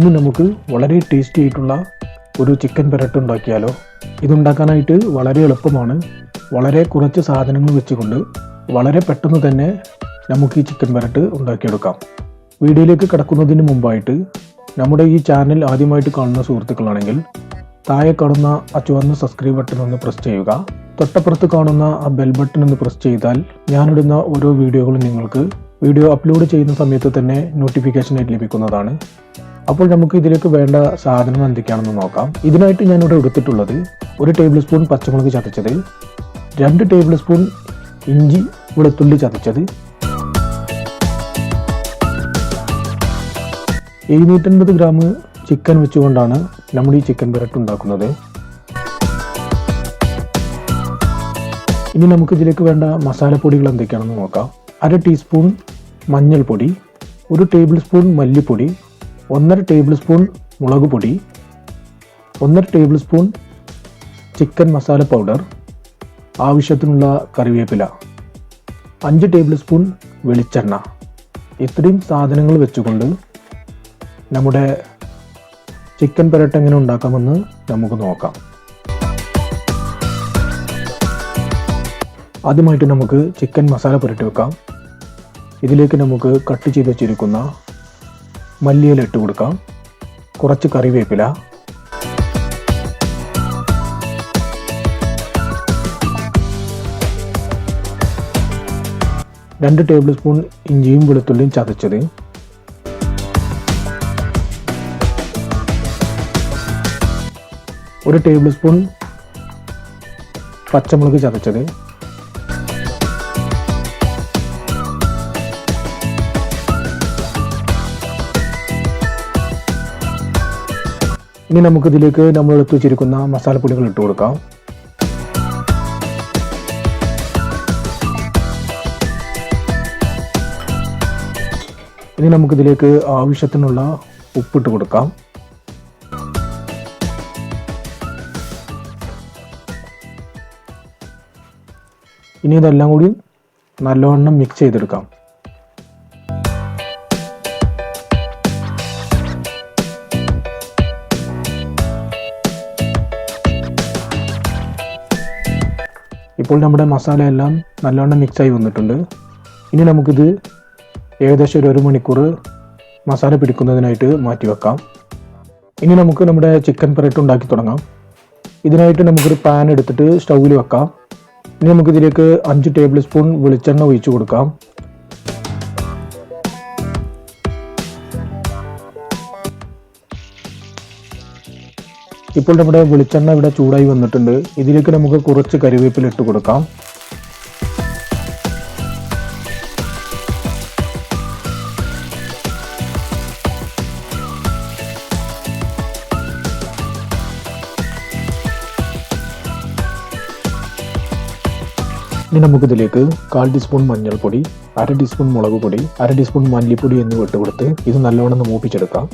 ഇന്ന് നമുക്ക് വളരെ ടേസ്റ്റി ആയിട്ടുള്ള ഒരു ചിക്കൻ പെരട്ട് ഉണ്ടാക്കിയാലോ. ഇതുണ്ടാക്കാനായിട്ട് വളരെ എളുപ്പമാണ്. വളരെ കുറച്ച് സാധനങ്ങൾ വെച്ചുകൊണ്ട് വളരെ പെട്ടെന്ന് തന്നെ നമുക്ക് ഈ ചിക്കൻ പെരട്ട് ഉണ്ടാക്കിയെടുക്കാം. വീഡിയോയിലേക്ക് കിടക്കുന്നതിന് മുമ്പായിട്ട് നമ്മുടെ ഈ ചാനൽ ആദ്യമായിട്ട് കാണുന്ന സുഹൃത്തുക്കളാണെങ്കിൽ താഴെ കാണുന്ന ആ ചുവന്ന സബ്സ്ക്രൈബ് ബട്ടൺ ഒന്ന് പ്രസ് ചെയ്യുക. തൊട്ടപ്പുറത്ത് കാണുന്ന ആ ബെൽ ബട്ടൺ ഒന്ന് പ്രസ് ചെയ്താൽ ഞാനിടുന്ന ഓരോ വീഡിയോകളും നിങ്ങൾക്ക് വീഡിയോ അപ്ലോഡ് ചെയ്യുന്ന സമയത്ത് തന്നെ നോട്ടിഫിക്കേഷനായിട്ട് ലഭിക്കുന്നതാണ്. അപ്പോൾ നമുക്ക് ഇതിലേക്ക് വേണ്ട സാധനം എന്തൊക്കെയാണെന്ന് നോക്കാം. ഇതിനായിട്ട് ഞാനിവിടെ എടുത്തിട്ടുള്ളത് 1 ടേബിൾ സ്പൂൺ പച്ചമുളക് ചതച്ചത്, 2 ടേബിൾ സ്പൂൺ ഇഞ്ചി വെളുത്തുള്ളി ചതച്ചത്, 750 ഗ്രാം ചിക്കൻ വെച്ചുകൊണ്ടാണ് നമ്മൾ ഈ ചിക്കൻ പെരട്ട് ഉണ്ടാക്കുന്നത്. ഇനി നമുക്ക് ഇതിലേക്ക് വേണ്ട മസാലപ്പൊടികൾ എന്തൊക്കെയാണെന്ന് നോക്കാം. 1/2 ടീസ്പൂൺ മഞ്ഞൾപ്പൊടി, 1 ടേബിൾ സ്പൂൺ മല്ലിപ്പൊടി, 1/2 ടേബിൾ സ്പൂൺ മുളക് പൊടി, 1/2 table spoon chicken masala powder, ആവശ്യത്തിനുള്ള കറിവേപ്പില, 5 ടേബിൾ സ്പൂൺ വെളിച്ചെണ്ണ. ഇത്രയും സാധനങ്ങൾ വെച്ചുകൊണ്ട് നമ്മുടെ ചിക്കൻ പെരട്ട് എങ്ങനെ ഉണ്ടാക്കാമെന്ന് നമുക്ക് നോക്കാം. ആദ്യമായിട്ട് നമുക്ക് ചിക്കൻ മസാല പുരട്ടി വെക്കാം. ഇതിലേക്ക് നമുക്ക് കട്ട് ചെയ്ത് വെച്ചിരിക്കുന്ന മല്ലിയില ഇട്ട് കൊടുക്കാം, കുറച്ച് കറിവേപ്പില, രണ്ട് ടേബിൾ സ്പൂൺ ഇഞ്ചിയും വെളുത്തുള്ളിയും ചതച്ചത്, ഒരു ടേബിൾ സ്പൂൺ പച്ചമുളക് ചതച്ചത്, ഇനി നമുക്കിതിലേക്ക് നമ്മൾ എടുത്തു വെച്ചിരിക്കുന്ന മസാലപ്പൊടികൾ ഇട്ട് കൊടുക്കാം. ഇനി നമുക്കിതിലേക്ക് ആവശ്യത്തിനുള്ള ഉപ്പിട്ട് കൊടുക്കാം. ഇനി ഇതെല്ലാം കൂടി നല്ലവണ്ണം മിക്സ് ചെയ്തെടുക്കാം. ഇപ്പോൾ നമ്മുടെ മസാല എല്ലാം നല്ലവണ്ണം മിക്സായി വന്നിട്ടുണ്ട്. ഇനി നമുക്കിത് ഏകദേശം ഒരു 1 മണിക്കൂർ മസാല പിടിക്കുന്നതിനായിട്ട് മാറ്റി വെക്കാം. ഇനി നമുക്ക് നമ്മുടെ ചിക്കൻ പെരട്ട് ഉണ്ടാക്കി തുടങ്ങാം. ഇതിനായിട്ട് നമുക്കൊരു പാൻ എടുത്തിട്ട് സ്റ്റൗവിൽ വെക്കാം. ഇനി നമുക്കിതിലേക്ക് 5 ടേബിൾ സ്പൂൺ വെളിച്ചെണ്ണ ഒഴിച്ചു കൊടുക്കാം. ഇപ്പോൾ നമ്മുടെ വെളിച്ചെണ്ണ ഇവിടെ ചൂടായി വന്നിട്ടുണ്ട്. ഇതിലേക്ക് നമുക്ക് കുറച്ച് കറിവേപ്പില ഇട്ട് കൊടുക്കാം. ഇനി നമുക്കിതിലേക്ക് 1/4 ടീസ്പൂൺ മഞ്ഞൾപ്പൊടി, 1/2 ടീസ്പൂൺ മുളക് പൊടി, 1/2 ടീസ്പൂൺ മല്ലിപ്പൊടി എന്നിവ ഇട്ട് കൊടുത്ത് ഇത് നല്ലവണ്ണം മൂപ്പിച്ചെടുക്കാം.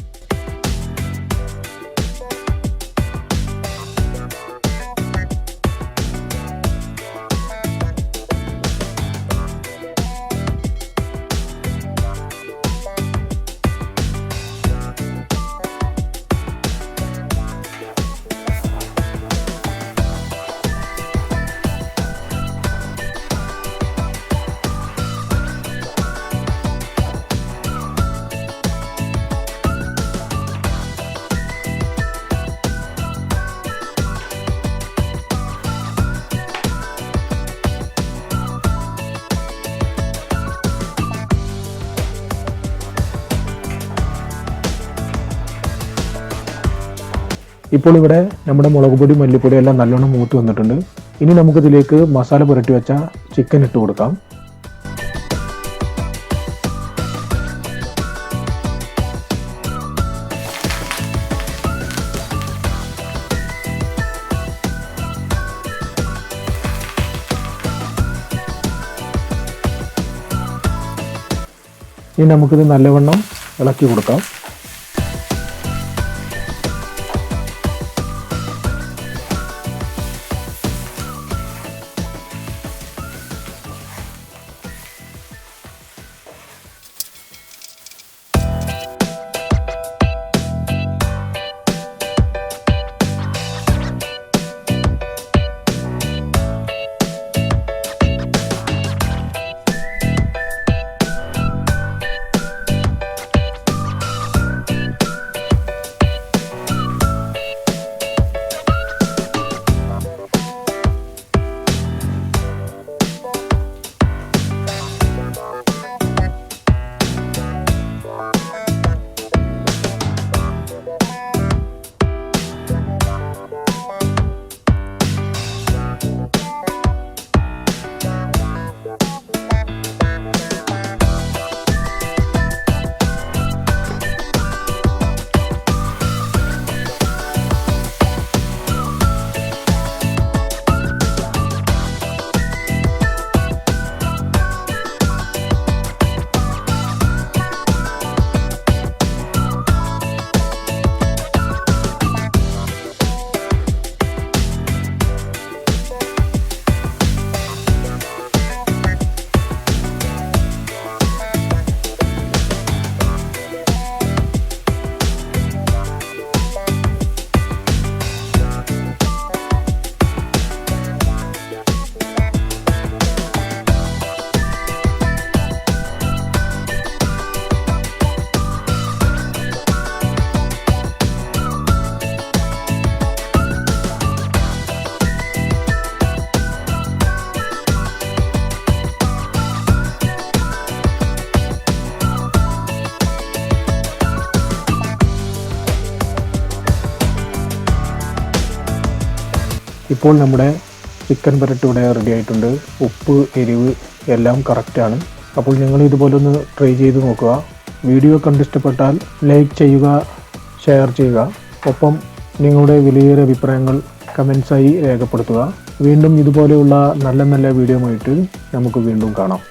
ഇപ്പോൾ ഇവിടെ നമ്മുടെ മുളക് പൊടി മല്ലിപ്പൊടി എല്ലാം നല്ലോണം മൂത്ത് വന്നിട്ടുണ്ട്. ഇനി നമുക്കിതിലേക്ക് മസാല പുരട്ടി വെച്ച ചിക്കൻ ഇട്ട് കൊടുക്കാം. ഇനി നമുക്കിത് നല്ലവണ്ണം ഇളക്കി കൊടുക്കാം. ഇപ്പോൾ നമ്മുടെ ചിക്കൻ പെരട്ട് ഇവിടെ റെഡി ആയിട്ടുണ്ട്. ഉപ്പ്, എരിവ് എല്ലാം കറക്റ്റാണ്. അപ്പോൾ നിങ്ങൾ ഇതുപോലെ ഒന്ന് ട്രൈ ചെയ്ത് നോക്കുക. വീഡിയോ കണ്ടിഷ്ടപ്പെട്ടാൽ ലൈക്ക് ചെയ്യുക, ഷെയർ ചെയ്യുക. ഒപ്പം നിങ്ങളുടെ വിലയേറിയ അഭിപ്രായങ്ങൾ കമൻസായി രേഖപ്പെടുത്തുക. വീണ്ടും ഇതുപോലെയുള്ള നല്ല നല്ല വീഡിയോ ആയിട്ട് നമുക്ക് വീണ്ടും കാണാം.